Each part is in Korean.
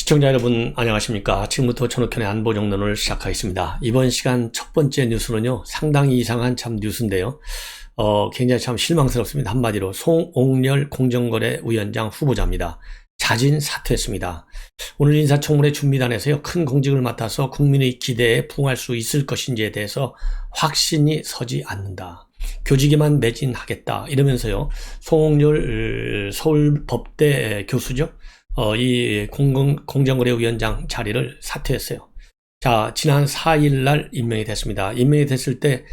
시청자 여러분 안녕하십니까. 지금부터 전욱현의 안보정론을 시작하겠습니다. 이번 시간 첫 번째 뉴스는요, 상당히 이상한 참 뉴스인데요. 굉장히 참 실망스럽습니다. 한마디로 송옥렬 공정거래위원장 후보자입니다. 자진 사퇴했습니다. 오늘 인사청문회 준비단에서요, 큰 공직을 맡아서 국민의 기대에 부응할 수 있을 것인지에 대해서 확신이 서지 않는다. 교직에만 매진하겠다 이러면서요, 송옥렬 서울법대 교수죠. 이 공정거래위원장 자리를 사퇴했어요. 자, 지난 4일 날 임명이 됐습니다. 임명이 됐을 때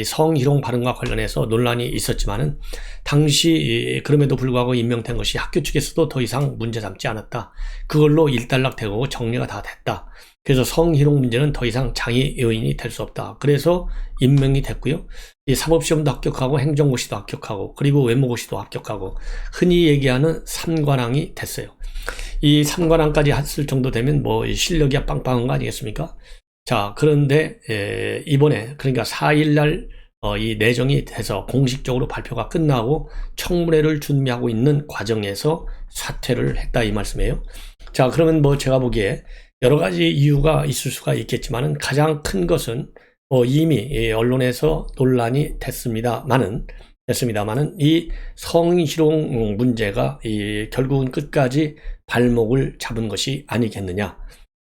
성희롱 발언과 관련해서 논란이 있었지만은 당시 그럼에도 불구하고 임명된 것이 학교 측에서도 더 이상 문제 삼지 않았다. 그걸로 일단락되고 정리가 다 됐다. 그래서 성희롱 문제는 더 이상 장애 요인이 될 수 없다. 그래서 임명이 됐고요. 이 사법시험도 합격하고 행정고시도 합격하고 그리고 외모고시도 합격하고 흔히 얘기하는 삼관왕이 됐어요. 이 삼관왕까지 했을 정도 되면 뭐 실력이 빵빵한 거 아니겠습니까? 자, 그런데 이번에 그러니까 4일 날 이 내정이 돼서 공식적으로 발표가 끝나고 청문회를 준비하고 있는 과정에서 사퇴를 했다 이 말씀이에요. 자, 그러면 뭐 제가 보기에 여러 가지 이유가 있을 수가 있겠지만은 가장 큰 것은 이미 언론에서 논란이 됐습니다만은 이 성희롱 문제가 결국은 끝까지 발목을 잡은 것이 아니겠느냐.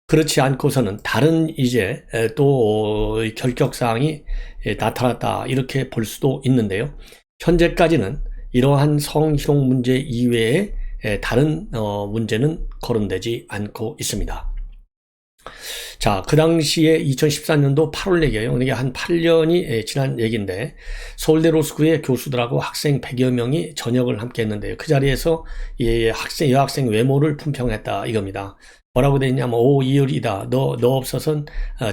그렇지 않고서는 다른 이제 또 결격사항이 나타났다 이렇게 볼 수도 있는데요. 현재까지는 이러한 성희롱 문제 이외에 다른 문제는 거론되지 않고 있습니다. 자, 그 당시에 2014년도 8월 얘기예요. 이게 한 8년이 지난 얘기인데 서울대 로스쿨의 교수들하고 학생 100여 명이 전역을 함께 했는데요. 그 자리에서 여학생 외모를 품평했다 이겁니다. 뭐라고 돼 있냐면 이효리다. 너 없어선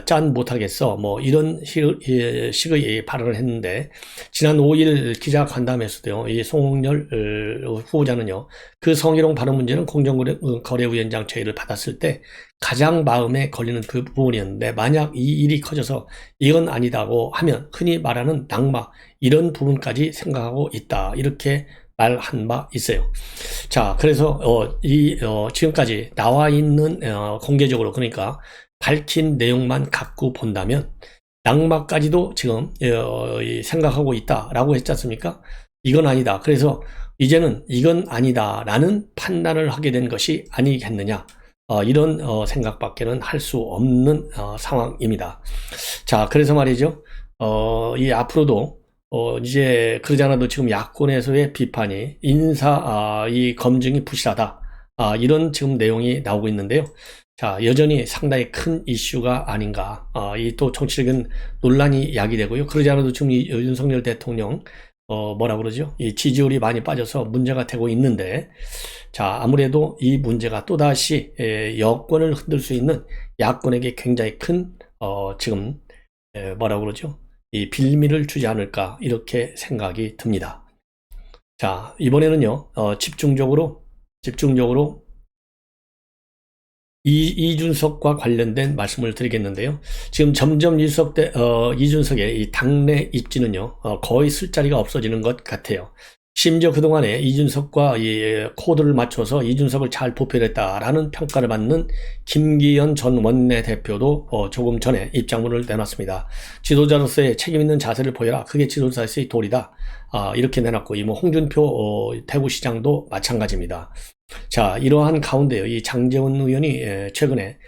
짠 못하겠어. 뭐 이런 식의 발언을 했는데 지난 5일 기자간담회에서도요. 이 송옥렬 후보자는요. 그 성희롱 발언 문제는 공정거래위원장 제의를 받았을 때 가장 마음에 걸리는 그 부분이었는데 만약 이 일이 커져서 이건 아니다고 하면 흔히 말하는 낙마 이런 부분까지 생각하고 있다. 이렇게 말한 바 있어요. 자, 그래서 지금까지 나와 있는 공개적으로 그러니까 밝힌 내용만 갖고 본다면 낙마까지도 지금 생각하고 있다라고 했지 않습니까? 이건 아니다. 그래서 이제는 이건 아니다라는 판단을 하게 된 것이 아니겠느냐. 이런 생각밖에는 할 수 없는 상황입니다. 자, 그래서 말이죠. 이 앞으로도 이제 그러지 않아도 지금 야권에서의 비판이 이 검증이 부실하다. 이런 지금 내용이 나오고 있는데요. 자, 여전히 상당히 큰 이슈가 아닌가. 이 또 정치적인 논란이 야기되고요. 그러지 않아도 지금 윤석열 대통령 뭐라 그러죠? 이 지지율이 많이 빠져서 문제가 되고 있는데, 자, 아무래도 이 문제가 또다시 여권을 흔들 수 있는 야권에게 굉장히 큰 지금 뭐라 그러죠? 이 빌미를 주지 않을까 이렇게 생각이 듭니다. 자, 이번에는요 집중적으로 이준석과 관련된 말씀을 드리겠는데요. 지금 점점 이준석의 이 당내 입지는요 거의 쓸 자리가 없어지는 것 같아요. 심지어 그동안에 이준석과 이 코드를 맞춰서 이준석을 잘 보필했다라는 평가를 받는 김기현 전 원내대표도 조금 전에 입장문을 내놨습니다. 지도자로서의 책임있는 자세를 보여라. 그게 지도자로서의 도리다. 이렇게 내놨고, 홍준표 대구시장도 마찬가지입니다. 자, 이러한 가운데요. 이 장제원 의원이 최근에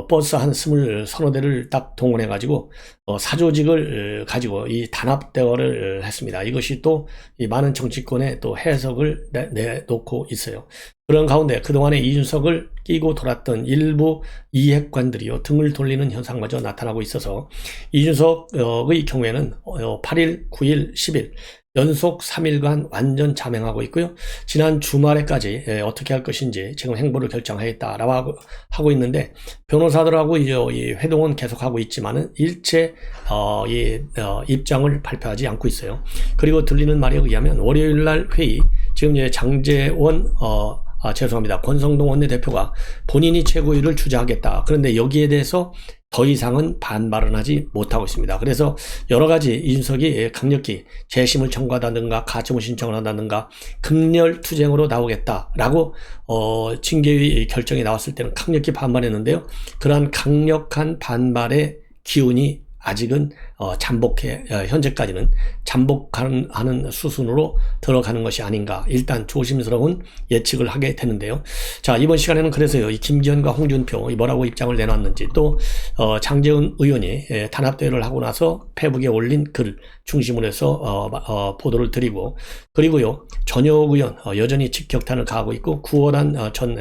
버스 한 20대를 딱 동원해가지고 사조직을 가지고 이 단합 대화를 했습니다. 이것이 또 이 많은 정치권에 또 해석을 내놓고 있어요. 그런 가운데 그동안에 이준석을 끼고 돌았던 일부 이핵관들이요 등을 돌리는 현상마저 나타나고 있어서 이준석의 경우에는 8일, 9일, 10일 연속 3일간 완전 자명하고 있고요. 지난 주말에까지 어떻게 할 것인지 지금 행보를 결정하겠다라고 하고 있는데 변호사들하고 이제 이 회동은 계속하고 있지만은 일체 입장을 발표하지 않고 있어요. 그리고 들리는 말에 의하면 월요일 날 회의 지금 이제 장제원 죄송합니다. 권성동 원내대표가 본인이 최고위를 주장하겠다. 그런데 여기에 대해서 더 이상은 반발은 하지 못하고 있습니다. 그래서 여러 가지 이준석이 강력히 재심을 청구한다든가 가처분 신청을 한다든가 극렬 투쟁으로 나오겠다라고 징계위 결정이 나왔을 때는 강력히 반발했는데요. 그러한 강력한 반발의 기운이 아직은 현재까지는 잠복하는 수순으로 들어가는 것이 아닌가, 일단 조심스러운 예측을 하게 되는데요. 자, 이번 시간에는 그래서요, 이 김기현과 홍준표 뭐라고 입장을 내놨는지, 또 장제은 의원이 단합대회를 하고 나서 페북에 올린 글 중심으로 해서 보도를 드리고, 그리고요, 전효 의원 여전히 직격탄을 가하고 있고, 구월한 전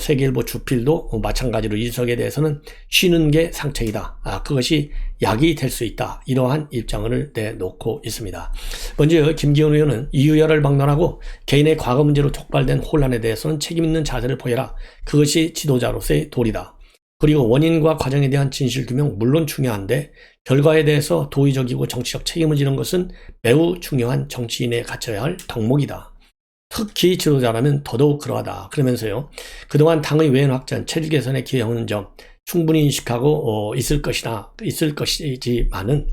세계일보 주필도 마찬가지로 이준석에 대해서는 쉬는 게 상책이다. 그것이 약이 될 수 있다. 이러한 입장을 내놓고 있습니다. 먼저 김기현 의원은 이유열을 막론하고 개인의 과거 문제로 촉발된 혼란에 대해서는 책임 있는 자세를 보여라. 그것이 지도자로서의 도리다. 그리고 원인과 과정에 대한 진실 규명 물론 중요한데 결과에 대해서 도의적이고 정치적 책임을 지는 것은 매우 중요한 정치인의 갖춰야 할 덕목이다. 특히 지도자라면 더더욱 그러하다. 그러면서요, 그동안 당의 외연 확장, 체질 개선에 기여하는 점 충분히 인식하고 있을 것이지만은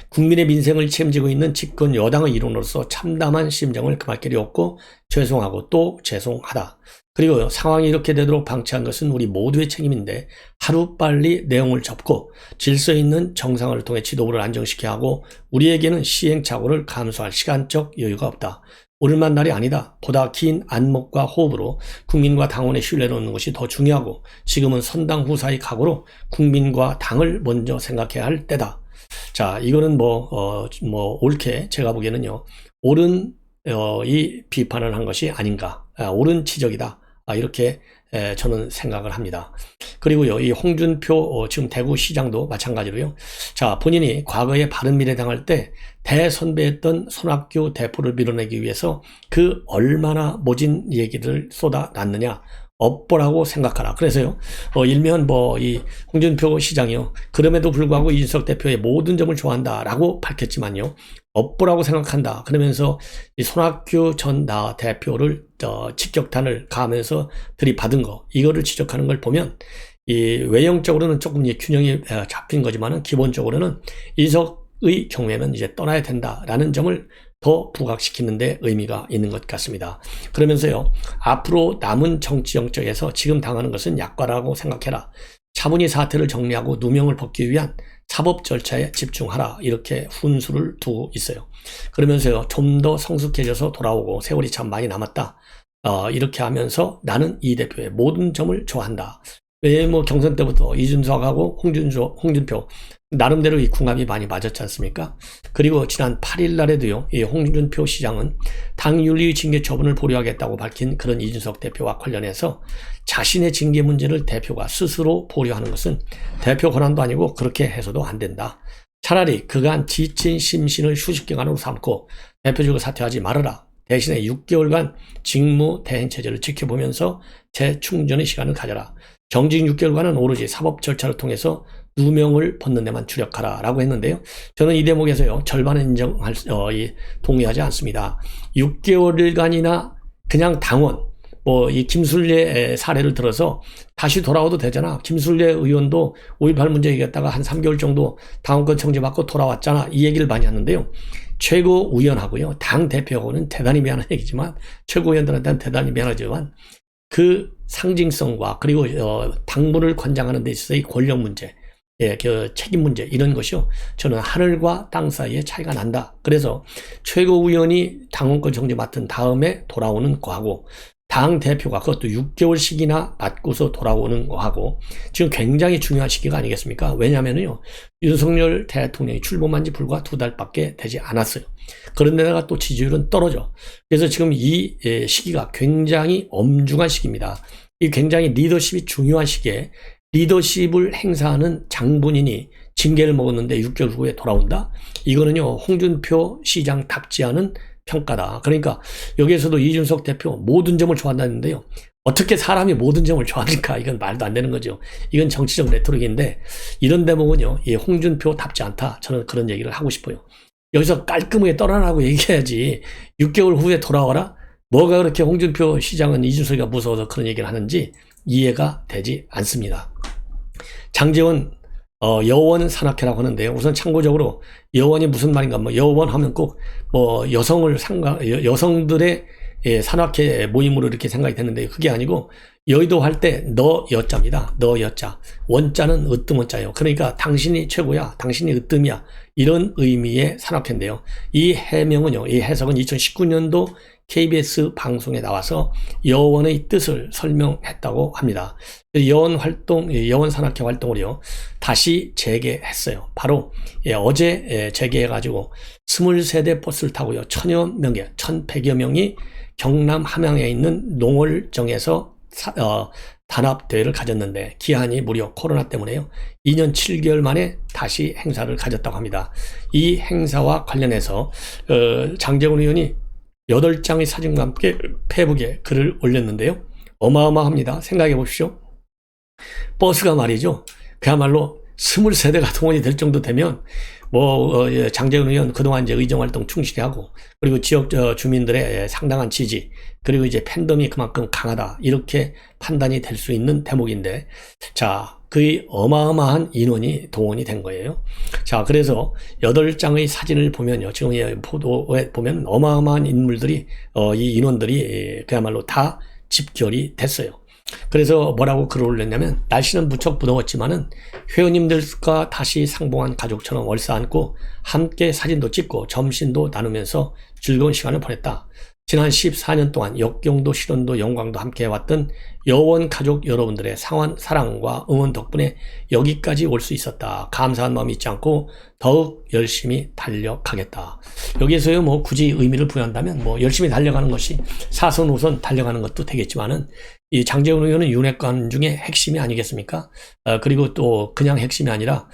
국민의 민생을 책임지고 있는 집권 여당의 일원으로서 참담한 심정을 금할 길이 없고 죄송하고 또 죄송하다. 그리고 상황이 이렇게 되도록 방치한 것은 우리 모두의 책임인데 하루빨리 내용을 접고 질서 있는 정상을 통해 지도부를 안정시켜야 하고 우리에게는 시행착오를 감수할 시간적 여유가 없다. 오늘만 날이 아니다. 보다 긴 안목과 호흡으로 국민과 당원의 신뢰를 얻는 것이 더 중요하고 지금은 선당 후사의 각오로 국민과 당을 먼저 생각해야 할 때다. 자, 이거는 옳게 제가 보기에는요, 옳은 이 비판을 한 것이 아닌가, 옳은 지적이다. 이렇게 저는 생각을 합니다. 그리고요, 이 홍준표 지금 대구시장도 마찬가지로요. 자, 본인이 과거에 바른미래당 할 때 대선배였던 손학규 대표를 밀어내기 위해서 그 얼마나 모진 얘기를 쏟아놨느냐. 업보라고 생각하라. 그래서요, 일면 이 홍준표 시장이요, 그럼에도 불구하고 이준석 대표의 모든 점을 좋아한다라고 밝혔지만요, 업보라고 생각한다. 그러면서 이 손학규 전 대표를 직격탄을 가하면서 들이받은 거, 이거를 지적하는 걸 보면 이 외형적으로는 조금 균형이 잡힌 거지만은 기본적으로는 이준석의 경우에는 이제 떠나야 된다라는 점을 더 부각시키는 데 의미가 있는 것 같습니다. 그러면서요, 앞으로 남은 정치 영역에서 지금 당하는 것은 약과라고 생각해라. 차분히 사태를 정리하고 누명을 벗기 위한 사법 절차에 집중하라. 이렇게 훈수를 두고 있어요. 그러면서요, 좀 더 성숙해져서 돌아오고 세월이 참 많이 남았다. 이렇게 하면서 나는 이 대표의 모든 점을 좋아한다. 왜 경선 때부터 이준석하고 홍준표 나름대로 이 궁합이 많이 맞았지 않습니까? 그리고 지난 8일 날에도요, 이 홍준표 시장은 당 윤리 징계 처분을 보류하겠다고 밝힌 그런 이준석 대표와 관련해서 자신의 징계 문제를 대표가 스스로 보류하는 것은 대표 권한도 아니고 그렇게 해서도 안 된다. 차라리 그간 지친 심신을 휴식기간으로 삼고 대표직을 사퇴하지 말아라. 대신에 6개월간 직무 대행 체제를 지켜보면서 재충전의 시간을 가져라. 정직 6개월간은 오로지 사법 절차를 통해서 누명을 벗는 데만 주력하라 라고 했는데요. 저는 이 대목에서요, 절반은 동의하지 않습니다. 6개월간이나 그냥 당원, 이 김술래 사례를 들어서 다시 돌아와도 되잖아. 김술래 의원도 5.18 문제 얘기했다가 한 3개월 정도 당원권 정지받고 돌아왔잖아. 이 얘기를 많이 하는데요. 최고위원하고요, 당대표하고는 대단히 미안한 얘기지만, 최고위원들한테는 대단히 미안하지만, 그 상징성과 그리고 당무를 관장하는 데 있어서의 권력 문제, 그 책임 문제, 이런 것이요, 저는 하늘과 땅 사이에 차이가 난다. 그래서 최고위원이 당원권 정지 맡은 다음에 돌아오는 거하고, 당 대표가 그것도 6개월씩이나 맡고서 돌아오는 거하고 지금 굉장히 중요한 시기가 아니겠습니까? 왜냐하면요, 윤석열 대통령이 출범한 지 불과 2달밖에 되지 않았어요. 그런데다가 또 지지율은 떨어져. 그래서 지금 이 시기가 굉장히 엄중한 시기입니다. 이 굉장히 리더십이 중요한 시기에 리더십을 행사하는 장본인이 징계를 먹었는데 6개월 후에 돌아온다? 이거는요, 홍준표 시장답지 않은 평가다. 그러니까 여기에서도 이준석 대표 모든 점을 좋아한다는데요, 어떻게 사람이 모든 점을 좋아합니까? 이건 말도 안 되는 거죠. 이건 정치적 레토릭인데, 이런 대목은요, 홍준표답지 않다. 저는 그런 얘기를 하고 싶어요. 여기서 깔끔하게 떠나라고 얘기해야지 6개월 후에 돌아와라? 뭐가 그렇게 홍준표 시장은 이준석이가 무서워서 그런 얘기를 하는지 이해가 되지 않습니다. 장제원 여원 산악회라고 하는데요. 우선 참고적으로 여원이 무슨 말인가, 뭐 여원 하면 꼭 뭐 여성들의 산악회 모임으로 이렇게 생각이 됐는데 그게 아니고 여의도 할 때 너 여자입니다. 너 여자. 원자는 으뜸 원자예요. 그러니까 당신이 최고야. 당신이 으뜸이야. 이런 의미의 산악회인데요. 이 해명은요, 이 해석은 2019년도 KBS 방송에 나와서 여원의 뜻을 설명했다고 합니다. 여원 산악회 활동을요, 다시 재개했어요. 바로 어제 재개해가지고 23대 버스를 타고요, 1,100여 명이 경남 함양에 있는 농월정에서 단합대회를 가졌는데 기한이 무려 코로나 때문에요, 2년 7개월 만에 다시 행사를 가졌다고 합니다. 이 행사와 관련해서 장제원 의원이 8장의 사진과 함께 페이북에 글을 올렸는데요. 어마어마합니다. 생각해 보십시오. 버스가 말이죠, 그야말로 23대가 동원이 될 정도 되면 장제원 의원 그동안 이제 의정활동 충실히 하고, 그리고 지역 주민들의 상당한 지지, 그리고 이제 팬덤이 그만큼 강하다, 이렇게 판단이 될 수 있는 대목인데, 자, 거의 어마어마한 인원이 동원이 된 거예요. 자, 그래서 8장의 사진을 보면요, 지금 보도에 보면 어마어마한 인물들이, 이 인원들이 그야말로 다 집결이 됐어요. 그래서 뭐라고 글을 올렸냐면, 날씨는 무척 무더웠지만은 회원님들과 다시 상봉한 가족처럼 얼싸안고 함께 사진도 찍고 점심도 나누면서 즐거운 시간을 보냈다. 지난 14년 동안 역경도 시련도 영광도 함께 해왔던 여원 가족 여러분들의 사랑과 응원 덕분에 여기까지 올 수 있었다. 감사한 마음이 있지 않고 더욱 열심히 달려가겠다. 여기에서요, 뭐 굳이 의미를 부여한다면 뭐 열심히 달려가는 것이 사선 우선 달려가는 것도 되겠지만은, 이 장제원 의원은 윤핵관 중에 핵심이 아니겠습니까? 그리고 또 그냥 핵심이 아니라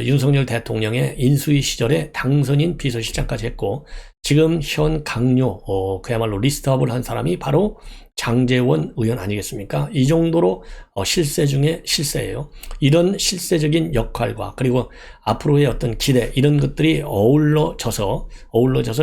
윤석열 대통령의 인수위 시절에 당선인 비서실장까지 했고, 지금 현 강요 그야말로 리스트업을 한 사람이 바로 장제원 의원 아니겠습니까? 이 정도로 실세 중에 실세예요. 이런 실세적인 역할과 그리고 앞으로의 어떤 기대, 이런 것들이 어우러져서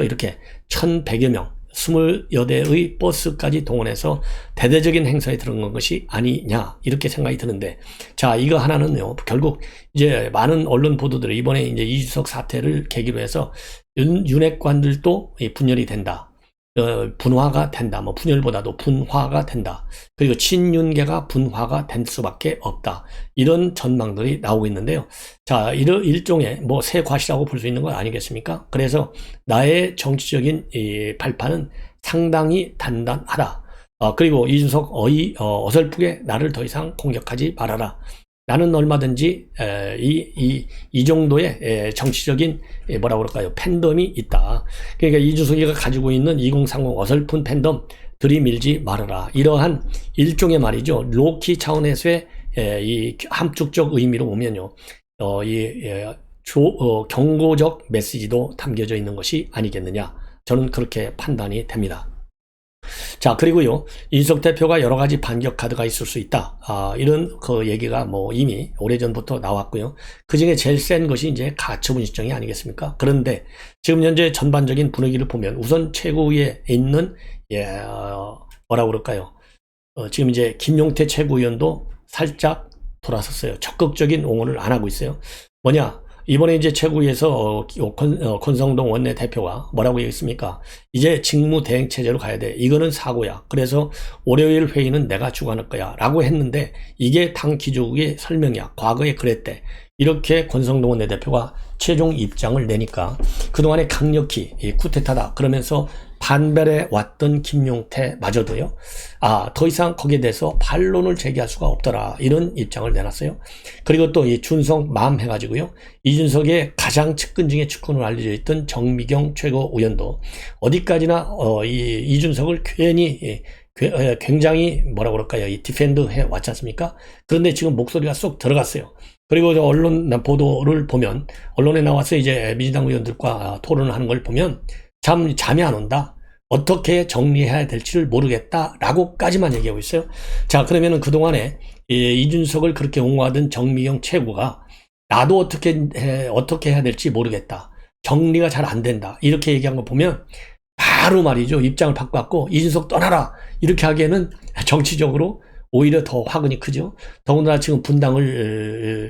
이렇게 1,100여 명, 28대의 버스까지 동원해서 대대적인 행사에 들어간 것이 아니냐, 이렇게 생각이 드는데, 자, 이거 하나는요, 결국 이제 많은 언론 보도들이 이번에 이제 이준석 사태를 계기로 해서 윤핵관들도 분열이 된다. 분화가 된다. 뭐 분열보다도 분화가 된다. 그리고 친윤계가 분화가 될 수밖에 없다. 이런 전망들이 나오고 있는데요. 자, 일종의 뭐 새 과시라고 볼 수 있는 건 아니겠습니까? 그래서 나의 정치적인 이 발판은 상당히 단단하다. 그리고 이준석 어설프게 나를 더 이상 공격하지 말아라. 나는 얼마든지 이 정도의 정치적인 뭐라고 그럴까요, 팬덤이 있다. 그러니까 이준석이가 가지고 있는 2030 어설픈 팬덤 들이밀지 말아라. 이러한 일종의 말이죠, 로키 차원에서의 이 함축적 의미로 보면요, 경고적 메시지도 담겨져 있는 것이 아니겠느냐, 저는 그렇게 판단이 됩니다. 자, 그리고요, 이준석 대표가 여러 가지 반격 카드가 있을 수 있다. 이런 그 얘기가 뭐 이미 오래전부터 나왔고요. 그 중에 제일 센 것이 이제 가처분 신청이 아니겠습니까? 그런데 지금 현재 전반적인 분위기를 보면 우선 최고위에 있는, 뭐라고 그럴까요? 지금 이제 김용태 최고위원도 살짝 돌아섰어요. 적극적인 옹호를 안 하고 있어요. 뭐냐? 이번에 이제 최고위에서 권성동 원내대표가 뭐라고 얘기했습니까? 이제 직무대행체제로 가야 돼. 이거는 사고야. 그래서 월요일 회의는 내가 주관할 거야. 라고 했는데 이게 당 기조국의 설명이야. 과거에 그랬대. 이렇게 권성동 원내대표가 최종 입장을 내니까 그동안에 강력히 쿠데타다 그러면서 반발해 왔던 김용태마저도요, 더 이상 거기에 대해서 반론을 제기할 수가 없더라, 이런 입장을 내놨어요. 그리고 또 이 준석 맘 해가지고요, 이준석의 가장 측근 중에 측근으로 알려져 있던 정미경 최고위원도 어디까지나 이준석을 굉장히 뭐라고 그럴까요, 이 디펜드 해 왔지 않습니까? 그런데 지금 목소리가 쏙 들어갔어요. 그리고 저 언론 보도를 보면, 언론에 나와서 이제 민주당 의원들과 토론을 하는 걸 보면 잠이 안 온다. 어떻게 정리해야 될지를 모르겠다. 라고까지만 얘기하고 있어요. 자, 그러면은 그동안에 이준석을 그렇게 옹호하던 정미경 최고가 나도 어떻게 해야 될지 모르겠다. 정리가 잘 안 된다. 이렇게 얘기한 거 보면 바로 말이죠. 입장을 바꿔갖고 이준석 떠나라 이렇게 하기에는 정치적으로 오히려 더 화근이 크죠. 더군다나 지금 분당을까지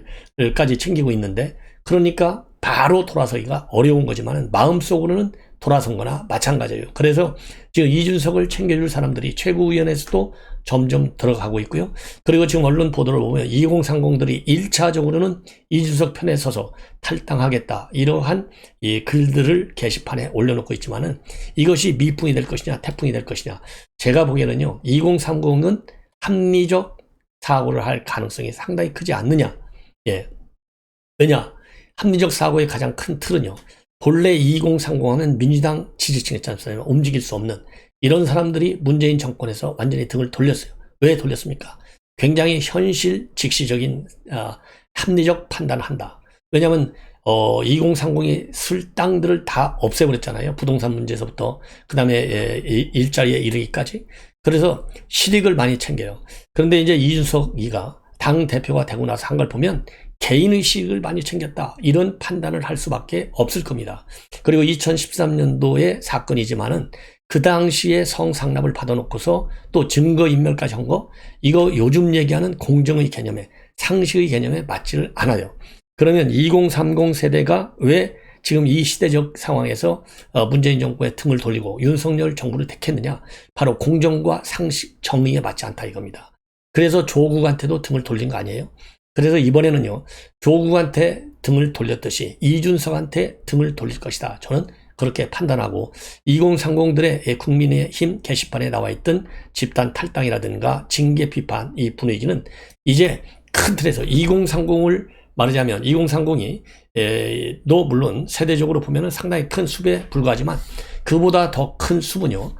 챙기고 있는데 그러니까 바로 돌아서기가 어려운 거지만 마음속으로는 돌아선 거나 마찬가지예요. 그래서 지금 이준석을 챙겨줄 사람들이 최고위원회에서도 점점 들어가고 있고요. 그리고 지금 언론 보도를 보면 2030들이 1차적으로는 이준석 편에 서서 탈당하겠다 이러한 이 글들을 게시판에 올려놓고 있지만은 이것이 미풍이 될 것이냐 태풍이 될 것이냐 제가 보기에는요 2030은 합리적 사고를 할 가능성이 상당히 크지 않느냐. 예. 왜냐 합리적 사고의 가장 큰 틀은요 본래 2030하면 민주당 지지층이었잖아요. 움직일 수 없는 이런 사람들이 문재인 정권에서 완전히 등을 돌렸어요. 왜 돌렸습니까? 굉장히 현실 직시적인 합리적 판단을 한다. 왜냐하면 2030이 쓸 땅들을 다 없애버렸잖아요. 부동산 문제에서부터 그 다음에 일자리에 이르기까지. 그래서 실익을 많이 챙겨요. 그런데 이제 이준석이가 당 대표가 되고 나서 한 걸 보면 개인의 실익을 많이 챙겼다. 이런 판단을 할 수밖에 없을 겁니다. 그리고 2013년도의 사건이지만은 그 당시에 성상납을 받아놓고서 또 증거인멸까지 한 거, 이거 요즘 얘기하는 공정의 개념에, 상식의 개념에 맞지를 않아요. 그러면 2030 세대가 왜 지금 이 시대적 상황에서 문재인 정부의 등을 돌리고 윤석열 정부를 택했느냐? 바로 공정과 상식, 정의에 맞지 않다 이겁니다. 그래서 조국한테도 등을 돌린 거 아니에요? 그래서 이번에는요, 조국한테 등을 돌렸듯이 이준석한테 등을 돌릴 것이다. 저는 그렇게 판단하고 2030들의 국민의힘 게시판에 나와 있던 집단 탈당이라든가 징계 비판 이 분위기는 이제 큰 틀에서 2030을 말하자면 2030이 도 물론 세대적으로 보면은 상당히 큰 숲에 불과하지만 그보다 더 큰 숲은요.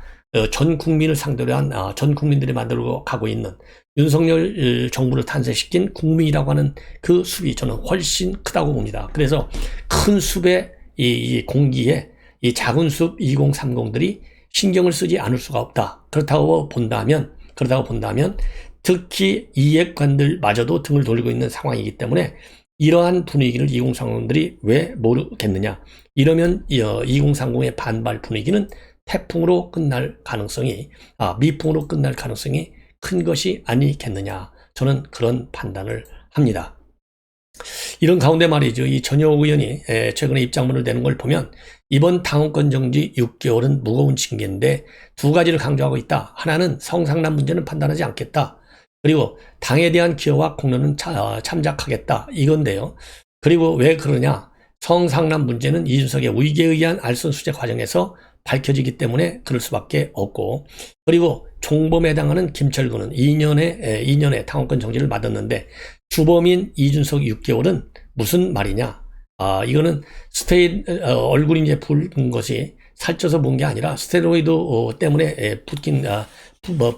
전 국민을 상대로 한 전 국민들이 만들고 가고 있는 윤석열 정부를 탄생시킨 국민이라고 하는 그 숲이 저는 훨씬 크다고 봅니다. 그래서 큰 숲의 이 공기에 이 작은 숲 2030들이 신경을 쓰지 않을 수가 없다. 그렇다고 본다면 특히 이해관들마저도 등을 돌리고 있는 상황이기 때문에 이러한 분위기를 2030들이 왜 모르겠느냐. 이러면 2030의 반발 분위기는 태풍으로 끝날 가능성이, 미풍으로 끝날 가능성이 큰 것이 아니겠느냐. 저는 그런 판단을 합니다. 이런 가운데 말이죠. 이 전효 의원이 최근에 입장문을 내는 걸 보면 이번 당원권 정지 6개월은 무거운 징계인데 두 가지를 강조하고 있다. 하나는 성상납 문제는 판단하지 않겠다. 그리고 당에 대한 기여와 공로는 참작하겠다. 이건데요. 그리고 왜 그러냐. 성상납 문제는 이준석의 위계에 의한 알선 수재 과정에서 밝혀지기 때문에 그럴 수밖에 없고, 그리고 총범에 해당하는 김철구는 2년의 당원권 정지를 받았는데 주범인 이준석 6개월은 무슨 말이냐. 이거는 얼굴이 이제 붉은 것이 살쪄서 본 게 아니라 스테로이드 때문에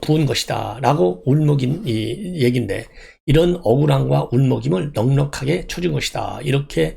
부은 것이다 라고 울먹인 이 얘기인데, 이런 억울함과 울먹임을 넉넉하게 쳐준 것이다 이렇게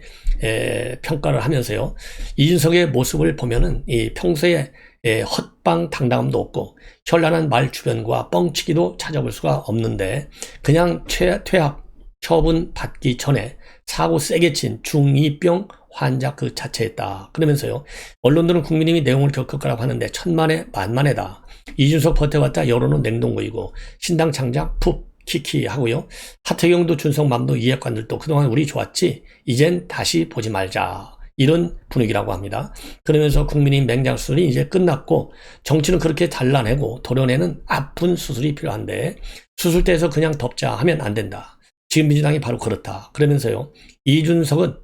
평가를 하면서요, 이준석의 모습을 보면은 이 평소에 헛방 당당함도 없고 현란한 말 주변과 뻥치기도 찾아볼 수가 없는데 그냥 퇴학 처분 받기 전에 사고 세게 친 중2병 환자 그 자체였다. 그러면서요, 언론들은 국민의힘이 내용을 겪을 거라고 하는데 천만에 만만해다. 이준석 버텨봤자 여론은 냉동고이고 신당 창작 푹 키키 하고요. 하태경도 준석맘도 이해관들도 그동안 우리 좋았지 이젠 다시 보지 말자. 이런 분위기라고 합니다. 그러면서 국민의힘 맹장 수술이 이제 끝났고 정치는 그렇게 잘라내고 도려내는 아픈 수술이 필요한데 수술대에서 그냥 덮자 하면 안 된다. 지금 민주당이 바로 그렇다. 그러면서요, 이준석은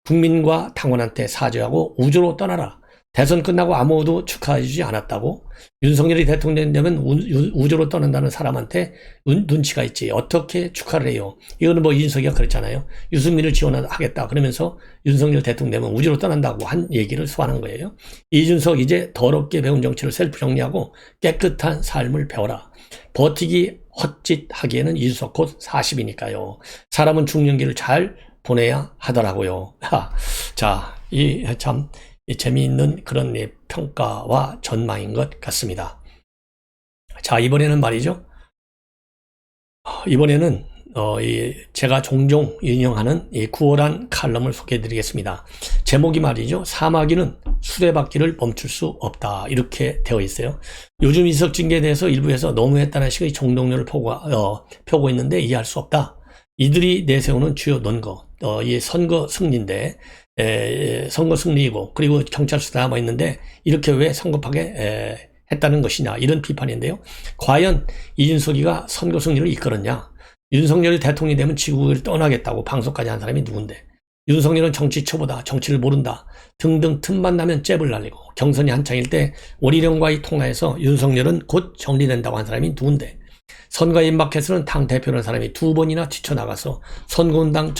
국민과 당원한테 사죄하고 우주로 떠나라. 대선 끝나고 아무도 축하해주지 않았다고. 윤석열이 대통령 되면 우주로 떠난다는 사람한테 눈치가 있지. 어떻게 축하를 해요? 이거는 뭐 이준석이가 그랬잖아요. 유승민을 지원하겠다. 그러면서 윤석열 대통령 되면 우주로 떠난다고 한 얘기를 소환한 거예요. 이준석 이제 더럽게 배운 정치를 셀프 정리하고 깨끗한 삶을 배워라. 버티기 헛짓하기에는 이준석 곧 40이니까요. 사람은 중년기를 잘 보내야 하더라고요. 자, 참 재미있는 그런 평가와 전망인 것 같습니다. 자, 이번에는 말이죠. 이번에는 제가 종종 인용하는 이 구월한 칼럼을 소개해 드리겠습니다. 제목이 말이죠. 사마귀는 수레바퀴를 멈출 수 없다. 이렇게 되어 있어요. 요즘 이석징계에 대해서 일부에서 너무했다는 식의 종동론을 펴고 있는데 이해할 수 없다. 이들이 내세우는 주요 논거, 이 선거 승리인데, 선거 승리이고, 그리고 경찰 수사 남아있는데, 이렇게 왜 성급하게 했다는 것이냐, 이런 비판인데요. 과연 이준석이가 선거 승리를 이끌었냐? 윤석열이 대통령이 되면 지구를 떠나겠다고 방송까지 한 사람이 누군데? 윤석열은 정치 초보다, 정치를 모른다 등등 틈만 나면 잽을 날리고 경선이 한창일 때 원희룡과의 통화에서 윤석열은 곧 정리된다고 한 사람이 누군데? 선거에 임박해서는 당 대표라는 사람이 2번이나 뛰쳐나가서 선거운동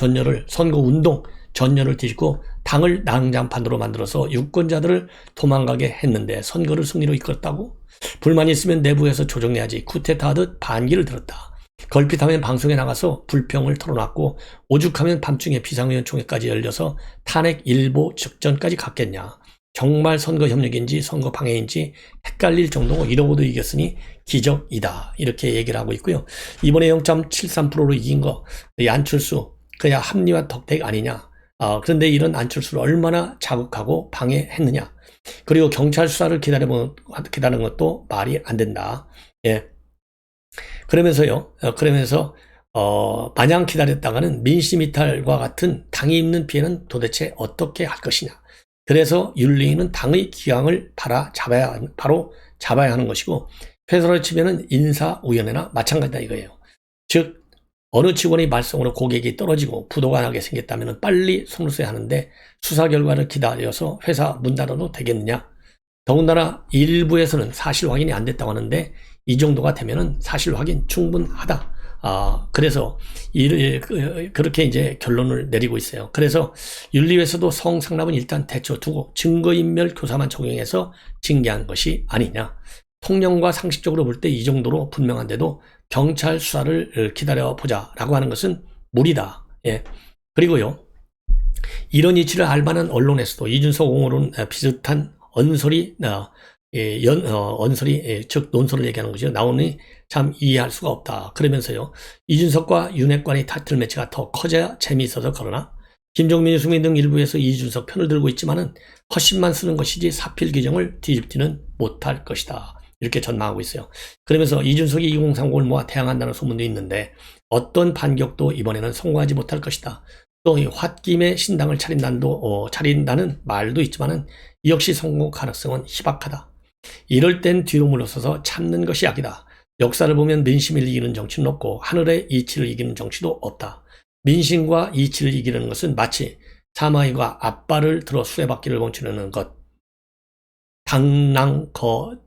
전열을 뒤집고 당을 난장판으로 만들어서 유권자들을 도망가게 했는데 선거를 승리로 이끌었다고? 불만이 있으면 내부에서 조정해야지 쿠데타하듯 반기를 들었다. 걸핏하면 방송에 나가서 불평을 털어놨고 오죽하면 밤중에 비상위원총회까지 열려서 탄핵 일보 직전까지 갔겠냐. 정말 선거 협력인지 선거 방해인지 헷갈릴 정도고 이러고도 이겼으니 기적이다. 이렇게 얘기를 하고 있고요. 이번에 0.73%로 이긴 거 안철수 그냥 합리화 덕택 아니냐. 그런데 이런 안철수를 얼마나 자극하고 방해했느냐. 그리고 경찰 수사를 기다리는 것도 말이 안 된다. 예. 그러면서 마냥 기다렸다가는 민심 이탈과 같은 당이 입는 피해는 도대체 어떻게 할 것이냐. 그래서 윤리위는 당의 기강을 바로 잡아야 하는 것이고, 회사로 치면은 인사위원회나 마찬가지다 이거예요. 즉, 어느 직원의 말썽으로 고객이 떨어지고 부도가 나게 생겼다면 빨리 손을 써야 하는데 수사 결과를 기다려서 회사 문 닫아도 되겠느냐? 더군다나 일부에서는 사실 확인이 안 됐다고 하는데 이 정도가 되면은 사실 확인 충분하다. 그래서 그렇게 이제 결론을 내리고 있어요. 그래서 윤리위에서도 성상납은 일단 대처두고 증거인멸 교사만 적용해서 징계한 것이 아니냐. 통념과 상식적으로 볼 때 이 정도로 분명한데도 경찰 수사를 기다려보자라고 하는 것은 무리다. 예. 그리고요. 이런 이치를 알 만한 언론에서도 이준석 옹호론 비슷한 즉 논설을 얘기하는 것이요. 나오니 참 이해할 수가 없다. 그러면서요. 이준석과 윤핵관의 타이틀 매치가 더 커져야 재미있어서 그러나 김종민, 유승민 등 일부에서 이준석 편을 들고 있지만은 헛심만 쓰는 것이지 사필 규정을 뒤집지는 못할 것이다. 이렇게 전망하고 있어요. 그러면서 이준석이 2030을 모아 대항한다는 소문도 있는데 어떤 반격도 이번에는 성공하지 못할 것이다. 또 홧김에 신당을 차린다는 말도 있지만은 역시 성공 가능성은 희박하다. 이럴 땐 뒤로 물러서서 참는 것이 약이다. 역사를 보면 민심을 이기는 정치는 없고 하늘의 이치를 이기는 정치도 없다. 민심과 이치를 이기는 것은 마치 사마귀가 앞발을 들어 수레바퀴를 멈추려는 것. 당랑거철과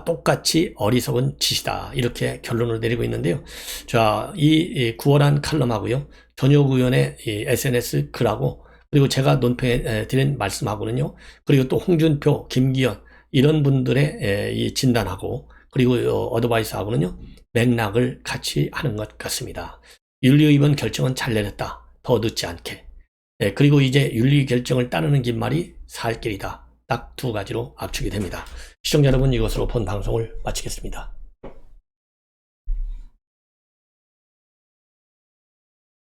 똑같이 어리석은 짓이다. 이렇게 결론을 내리고 있는데요. 자, 이 구월한 칼럼하고요. 전효국 의원의 SNS 글하고 그리고 제가 논평해 드린 말씀하고는요. 그리고 또 홍준표, 김기현 이런 분들의 이 진단하고 그리고 어드바이스하고는요. 맥락을 같이 하는 것 같습니다. 윤리위 이번 결정은 잘 내렸다. 더 늦지 않게. 그리고 이제 윤리 결정을 따르는 길말이 살 길이다. 딱 두 가지로 압축이 됩니다. 시청자 여러분, 이것으로 본 방송을 마치겠습니다.